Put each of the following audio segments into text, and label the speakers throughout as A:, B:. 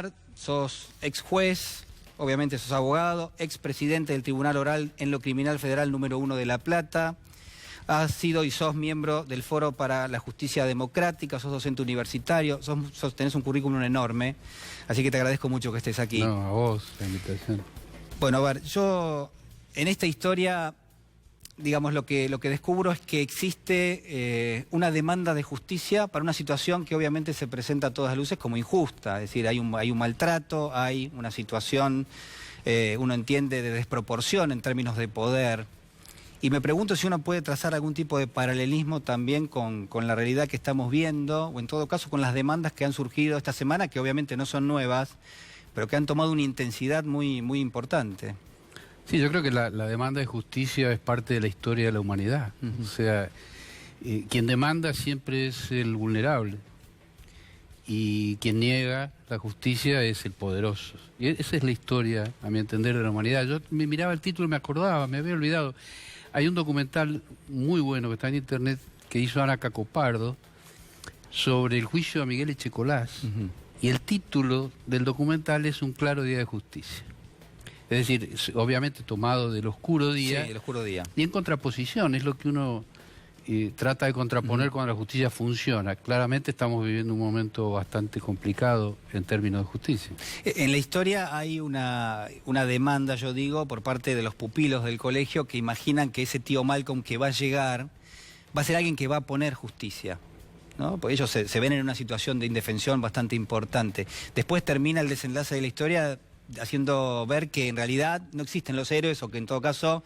A: presentar. Sos ex juez, obviamente sos abogado, ex presidente del Tribunal Oral en lo Criminal Federal número 1 de La Plata. Has sido y sos miembro del Foro para la Justicia Democrática, sos docente universitario, tenés un currículum enorme, así que te agradezco mucho que estés aquí.
B: No, a vos, la invitación.
A: Bueno, a ver, yo en esta historia, digamos, lo que descubro es que existe una demanda de justicia para una situación que obviamente se presenta a todas luces como injusta, es decir, hay un maltrato, hay una situación, uno entiende, de desproporción en términos de poder. Y me pregunto si uno puede trazar algún tipo de paralelismo también con la realidad que estamos viendo, o en todo caso con las demandas que han surgido esta semana, que obviamente no son nuevas, pero que han tomado una intensidad muy, muy importante.
B: Sí, yo creo que la demanda de justicia es parte de la historia de la humanidad. O sea, quien demanda siempre es el vulnerable. Y quien niega la justicia es el poderoso. Y esa es la historia, a mi entender, de la humanidad. Yo me miraba el título y me acordaba, me había olvidado. Hay un documental muy bueno que está en internet que hizo Ana Cacopardo sobre el juicio a Miguel Echecolás. Y el título del documental es Un claro día de justicia. Es decir, obviamente tomado del oscuro día.
A: Sí, el oscuro día.
B: Y en contraposición, es lo que uno trata de contraponer cuando la justicia funciona. Claramente estamos viviendo un momento bastante complicado en términos de justicia.
A: En la historia hay una demanda, yo digo, por parte de los pupilos del colegio que imaginan que ese tío Malcolm que va a llegar va a ser alguien que va a poner justicia, ¿no? Porque ellos se ven en una situación de indefensión bastante importante. Después termina el desenlace de la historia haciendo ver que en realidad no existen los héroes, o que en todo caso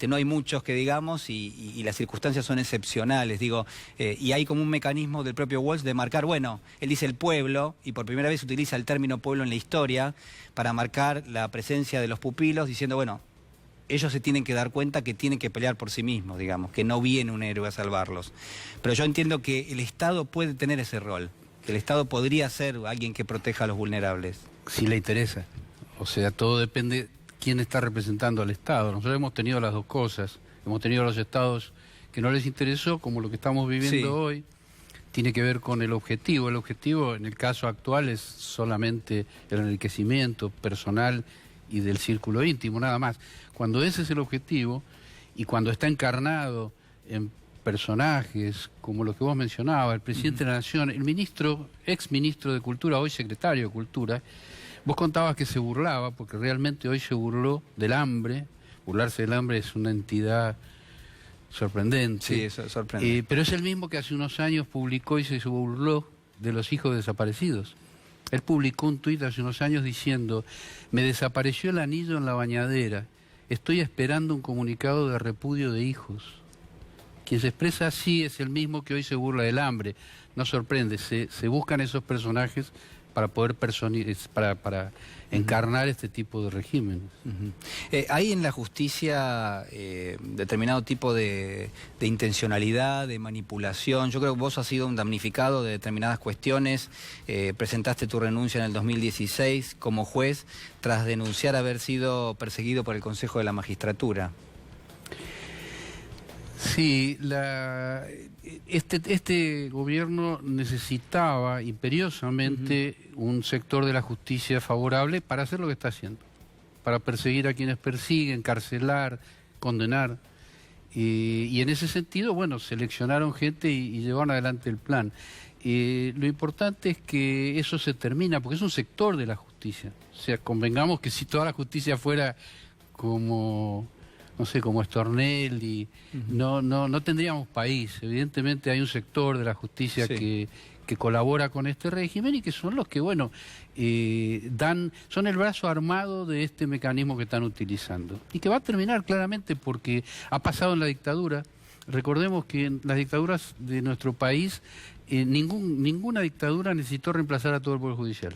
A: no hay muchos que digamos, y las circunstancias son excepcionales, digo, y hay como un mecanismo del propio Walsh de marcar, bueno, él dice el pueblo, y por primera vez utiliza el término pueblo en la historia para marcar la presencia de los pupilos, diciendo, bueno, ellos se tienen que dar cuenta que tienen que pelear por sí mismos, digamos, que no viene un héroe a salvarlos. Pero yo entiendo que el Estado puede tener ese rol, que el Estado podría ser alguien que proteja a los vulnerables.
B: Si le interesa. O sea, todo depende quién está representando al Estado. Nosotros hemos tenido las dos cosas. Hemos tenido los estados que no les interesó, como lo que estamos viviendo hoy. Tiene que ver con el objetivo. El objetivo, en el caso actual, es solamente el enriquecimiento personal y del círculo íntimo, nada más. Cuando ese es el objetivo, y cuando está encarnado en personajes como los que vos mencionabas, el presidente de la Nación, el ministro, ex ministro de Cultura, hoy secretario de Cultura, vos contabas que se burlaba, porque realmente hoy se burló del hambre. Burlarse del hambre es una entidad sorprendente.
A: Sí, eso sorprende.
B: Pero es el mismo que hace unos años publicó y se burló de los hijos desaparecidos. Él publicó un tuit hace unos años diciendo: me desapareció el anillo en la bañadera, estoy esperando un comunicado de repudio de hijos. Quien se expresa así es el mismo que hoy se burla del hambre. No sorprende, se buscan esos personajes para poder para encarnar este tipo de regímenes.
A: ¿Hay en la justicia determinado tipo de intencionalidad, de manipulación? Yo creo que vos has sido un damnificado de determinadas cuestiones. Presentaste tu renuncia en el 2016 como juez tras denunciar haber sido perseguido por el Consejo de la Magistratura.
B: Sí, este gobierno necesitaba imperiosamente un sector de la justicia favorable para hacer lo que está haciendo, para perseguir a quienes persiguen, encarcelar, condenar. Y en ese sentido, bueno, seleccionaron gente y llevaron adelante el plan. Lo importante es que eso se termina, porque es un sector de la justicia. O sea, convengamos que si toda la justicia fuera como, no sé, como Stornelli, no tendríamos país. Evidentemente hay un sector de la justicia que colabora con este régimen y que son los que, bueno, son el brazo armado de este mecanismo que están utilizando. Y que va a terminar claramente porque ha pasado en la dictadura. Recordemos que en las dictaduras de nuestro país, ninguna dictadura necesitó reemplazar a todo el Poder Judicial.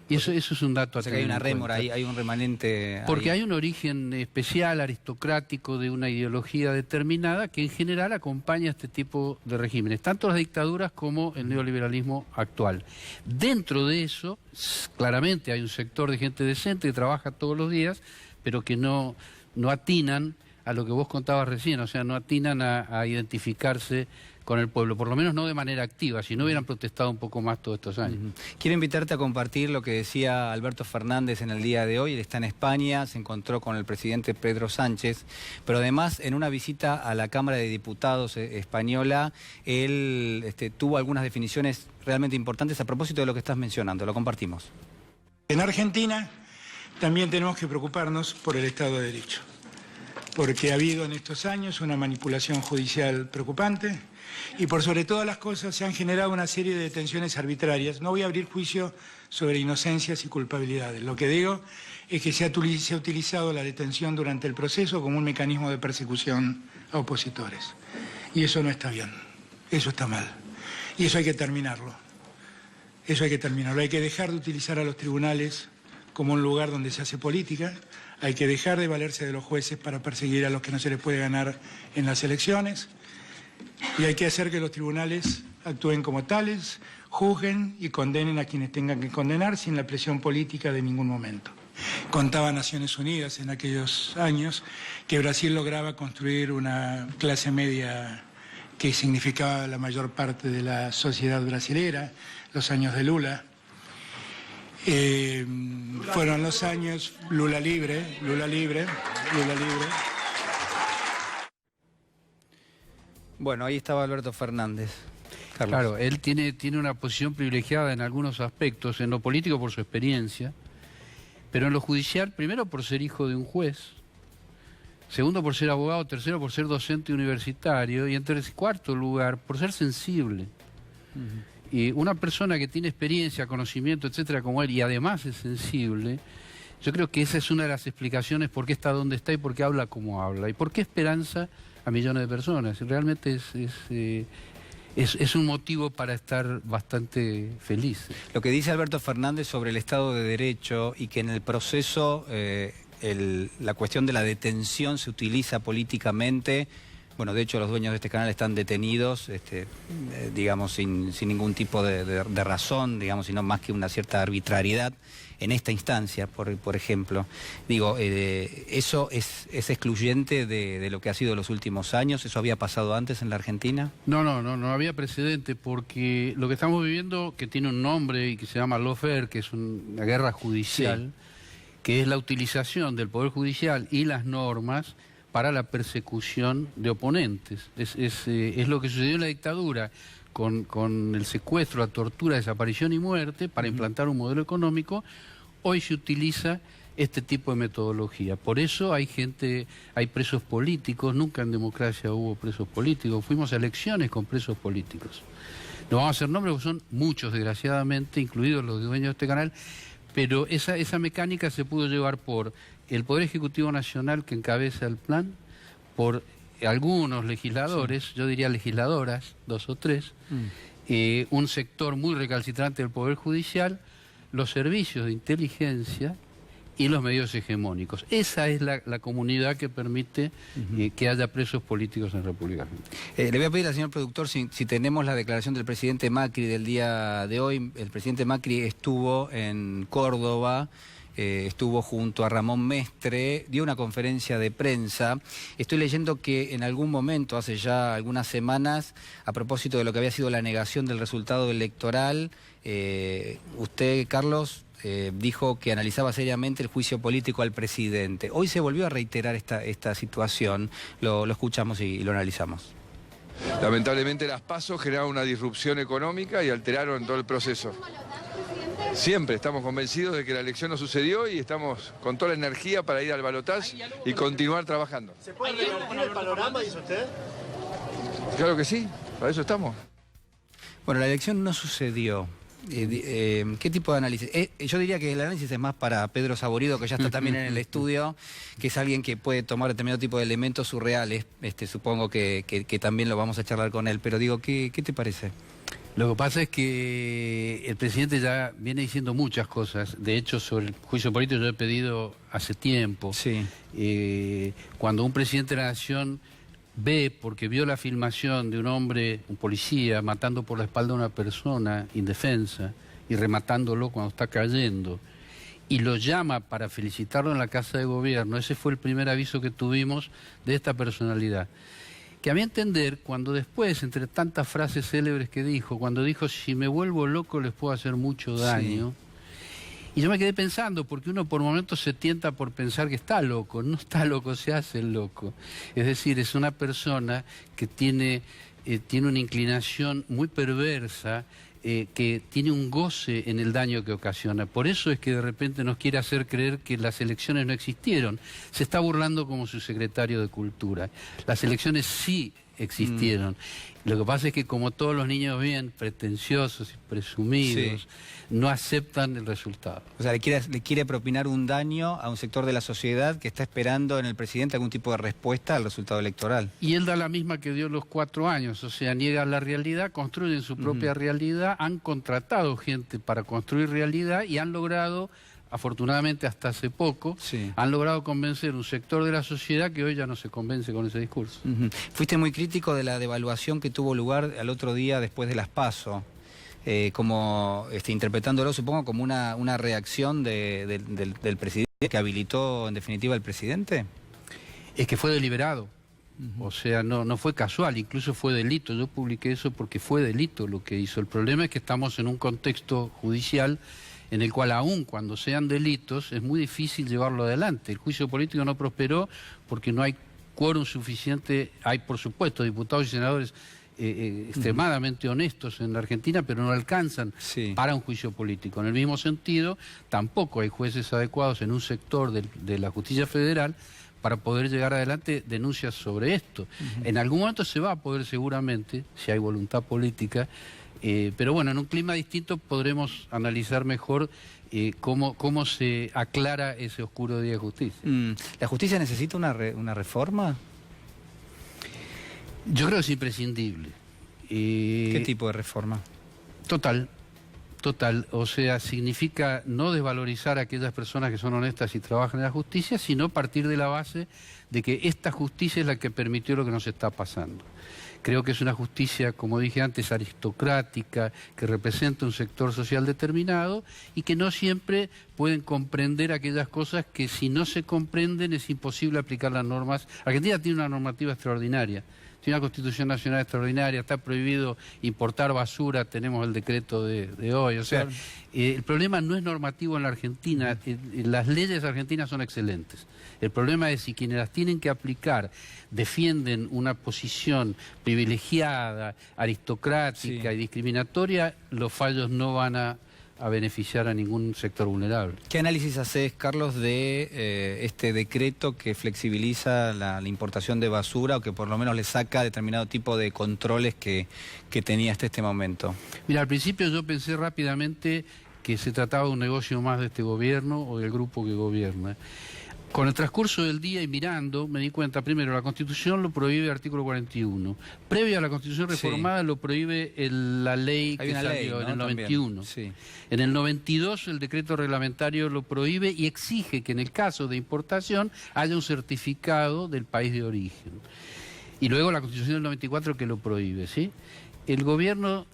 B: Y eso es un dato a tener
A: hay una
B: en
A: rémora,
B: cuenta.
A: hay un remanente.
B: Porque hay un origen especial, aristocrático, de una ideología determinada que en general acompaña este tipo de regímenes, tanto las dictaduras como el neoliberalismo actual. Dentro de eso, claramente hay un sector de gente decente que trabaja todos los días, pero que no atinan a lo que vos contabas recién, o sea, no atinan a identificarse con el pueblo, por lo menos no de manera activa, si no hubieran protestado un poco más todos estos años.
A: Quiero invitarte a compartir lo que decía Alberto Fernández en el día de hoy. Él está en España, se encontró con el presidente Pedro Sánchez, pero además en una visita a la Cámara de Diputados española, él tuvo algunas definiciones realmente importantes a propósito de lo que estás mencionando. Lo compartimos.
C: En Argentina también tenemos que preocuparnos por el Estado de Derecho, porque ha habido en estos años una manipulación judicial preocupante y por sobre todas las cosas se han generado una serie de detenciones arbitrarias. No voy a abrir juicio sobre inocencias y culpabilidades. Lo que digo es que se ha utilizado la detención durante el proceso como un mecanismo de persecución a opositores. Y eso no está bien, eso está mal. Y eso hay que terminarlo. Eso hay que terminarlo. Hay que dejar de utilizar a los tribunales como un lugar donde se hace política. Hay que dejar de valerse de los jueces para perseguir a los que no se les puede ganar en las elecciones. Y hay que hacer que los tribunales actúen como tales, juzguen y condenen a quienes tengan que condenar sin la presión política de ningún momento. Contaba Naciones Unidas en aquellos años que Brasil lograba construir una clase media que significaba la mayor parte de la sociedad brasilera, los años de Lula. Fueron los años Lula libre.
A: Bueno, ahí estaba Alberto Fernández. Carlos.
B: Claro, él tiene una posición privilegiada en algunos aspectos, en lo político por su experiencia, pero en lo judicial, primero por ser hijo de un juez, segundo por ser abogado, tercero por ser docente universitario y en cuarto lugar por ser sensible. Y una persona que tiene experiencia, conocimiento, etcétera, como él, y además es sensible, yo creo que esa es una de las explicaciones por qué está donde está y por qué habla como habla, y por qué esperanza a millones de personas. Realmente es un motivo para estar bastante feliz.
A: Lo que dice Alberto Fernández sobre el Estado de Derecho y que en el proceso la cuestión de la detención se utiliza políticamente. Bueno, de hecho los dueños de este canal están detenidos, digamos, sin ningún tipo de razón, digamos, sino más que una cierta arbitrariedad en esta instancia, por ejemplo. Digo, ¿eso es excluyente de lo que ha sido los últimos años? ¿Eso había pasado antes en la Argentina?
B: No había precedente, porque lo que estamos viviendo, que tiene un nombre y que se llama lawfare, que es una guerra judicial, sí, que es la utilización del Poder Judicial y las normas para la persecución de oponentes. Es lo que sucedió en la dictadura con el secuestro, la tortura, desaparición y muerte para implantar un modelo económico. Hoy se utiliza este tipo de metodología. Por eso hay presos políticos. Nunca en democracia hubo presos políticos. Fuimos a elecciones con presos políticos. No vamos a hacer nombres, porque son muchos, desgraciadamente, incluidos los dueños de este canal, pero esa mecánica se pudo llevar por el Poder Ejecutivo Nacional, que encabeza el plan, por algunos legisladores, sí, yo diría legisladoras, 2 o 3, un sector muy recalcitrante del Poder Judicial, los servicios de inteligencia y los medios hegemónicos. Esa es la comunidad que permite que haya presos políticos en República Argentina.
A: Le voy a pedir al señor productor si tenemos la declaración del presidente Macri del día de hoy. El presidente Macri estuvo en Córdoba, estuvo junto a Ramón Mestre, dio una conferencia de prensa. Estoy leyendo que en algún momento, hace ya algunas semanas, a propósito de lo que había sido la negación del resultado electoral, usted, Carlos, dijo que analizaba seriamente el juicio político al presidente. Hoy se volvió a reiterar esta situación. Lo escuchamos y lo analizamos.
D: Lamentablemente las PASO generaron una disrupción económica y alteraron todo el proceso. Siempre estamos convencidos de que la elección no sucedió y estamos con toda la energía para ir al balotaje y continuar trabajando.
E: ¿Se puede revertir el panorama, dice usted?
D: Claro que sí, para eso estamos.
A: Bueno, la elección no sucedió. ¿Qué tipo de análisis? Yo diría que el análisis es más para Pedro Saborido, que ya está también en el estudio, que es alguien que puede tomar determinado tipo de elementos surreales. Supongo que también lo vamos a charlar con él, pero digo, ¿qué te parece?
B: Lo que pasa es que el presidente ya viene diciendo muchas cosas. De hecho, sobre el juicio político yo he pedido hace tiempo.
A: Sí.
B: Cuando un presidente de la Nación ve, porque vio la filmación de un hombre, un policía, matando por la espalda a una persona indefensa y rematándolo cuando está cayendo, y lo llama para felicitarlo en la Casa de Gobierno, ese fue el primer aviso que tuvimos de esta personalidad. que a mi entender, cuando después, entre tantas frases célebres que dijo, cuando dijo, si me vuelvo loco les puedo hacer mucho daño, y yo me quedé pensando, porque uno por momentos se tienta por pensar que está loco, no está loco, se hace el loco. Es decir, es una persona que tiene una inclinación muy perversa, que tiene un goce en el daño que ocasiona. Por eso es que de repente nos quiere hacer creer que las elecciones no existieron. Se está burlando como su secretario de Cultura. Las elecciones sí existieron. Lo que pasa es que como todos los niños bien pretenciosos y presumidos, no aceptan el resultado.
A: O sea, le quiere propinar un daño a un sector de la sociedad que está esperando en el presidente algún tipo de respuesta al resultado electoral.
B: Y él da la misma que dio los 4 años, o sea, niega la realidad, construyen su propia realidad, han contratado gente para construir realidad y han logrado, afortunadamente hasta hace poco, han logrado convencer un sector de la sociedad que hoy ya no se convence con ese discurso.
A: Fuiste muy crítico de la devaluación que tuvo lugar al otro día después de las PASO, como interpretándolo supongo como una reacción del presidente que habilitó en definitiva el presidente.
B: Es que fue deliberado. O sea, no fue casual, incluso fue delito. Yo publiqué eso porque fue delito lo que hizo. El problema es que estamos en un contexto judicial en el cual aún cuando sean delitos es muy difícil llevarlo adelante. El juicio político no prosperó porque no hay quórum suficiente. Hay, por supuesto, diputados y senadores extremadamente honestos en la Argentina, pero no alcanzan para un juicio político. En el mismo sentido, tampoco hay jueces adecuados en un sector de la justicia federal para poder llegar adelante denuncias sobre esto. En algún momento se va a poder seguramente, si hay voluntad política, pero bueno, en un clima distinto podremos analizar mejor cómo se aclara ese oscuro día de justicia.
A: ¿La justicia necesita una reforma?
B: Yo creo que es imprescindible.
A: ¿Qué tipo de reforma?
B: Total. O sea, significa no desvalorizar a aquellas personas que son honestas y trabajan en la justicia, sino partir de la base de que esta justicia es la que permitió lo que nos está pasando. Creo que es una justicia, como dije antes, aristocrática, que representa un sector social determinado y que no siempre pueden comprender aquellas cosas que si no se comprenden es imposible aplicar las normas. Argentina tiene una normativa extraordinaria. Tiene una Constitución Nacional extraordinaria, está prohibido importar basura, tenemos el decreto de hoy. O sea, el problema no es normativo en la Argentina, las leyes argentinas son excelentes. El problema es si quienes las tienen que aplicar defienden una posición privilegiada, aristocrática y discriminatoria, los fallos no van a beneficiar a ningún sector vulnerable.
A: ¿Qué análisis haces, Carlos, de este decreto que flexibiliza la importación de basura o que por lo menos le saca determinado tipo de controles que tenía hasta este momento?
B: Mira, al principio yo pensé rápidamente que se trataba de un negocio más de este gobierno o del grupo que gobierna. Con el transcurso del día y mirando, me di cuenta, primero, la Constitución lo prohíbe el artículo 41. Previo a la Constitución reformada lo prohíbe la ley que salió en el 91. En el 92 el decreto reglamentario lo prohíbe y exige que en el caso de importación haya un certificado del país de origen. Y luego la Constitución del 94 que lo prohíbe, ¿sí? El gobierno,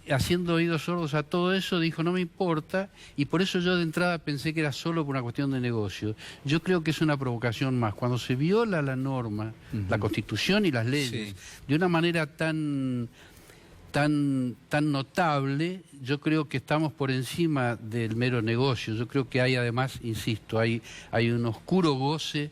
B: haciendo oídos sordos a todo eso, dijo no me importa, y por eso yo de entrada pensé que era solo por una cuestión de negocio. Yo creo que es una provocación más. Cuando se viola la norma, la Constitución y las leyes, de una manera tan notable, yo creo que estamos por encima del mero negocio. Yo creo que hay además, insisto, hay un oscuro goce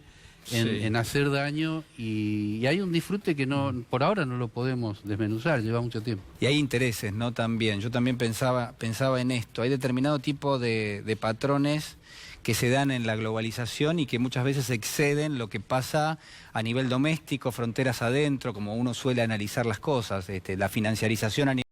B: en hacer daño y hay un disfrute que por ahora no lo podemos desmenuzar, lleva mucho tiempo.
A: Y hay intereses, ¿no? También, yo también pensaba en esto, hay determinado tipo de patrones que se dan en la globalización y que muchas veces exceden lo que pasa a nivel doméstico, fronteras adentro, como uno suele analizar las cosas, la financiarización a nivel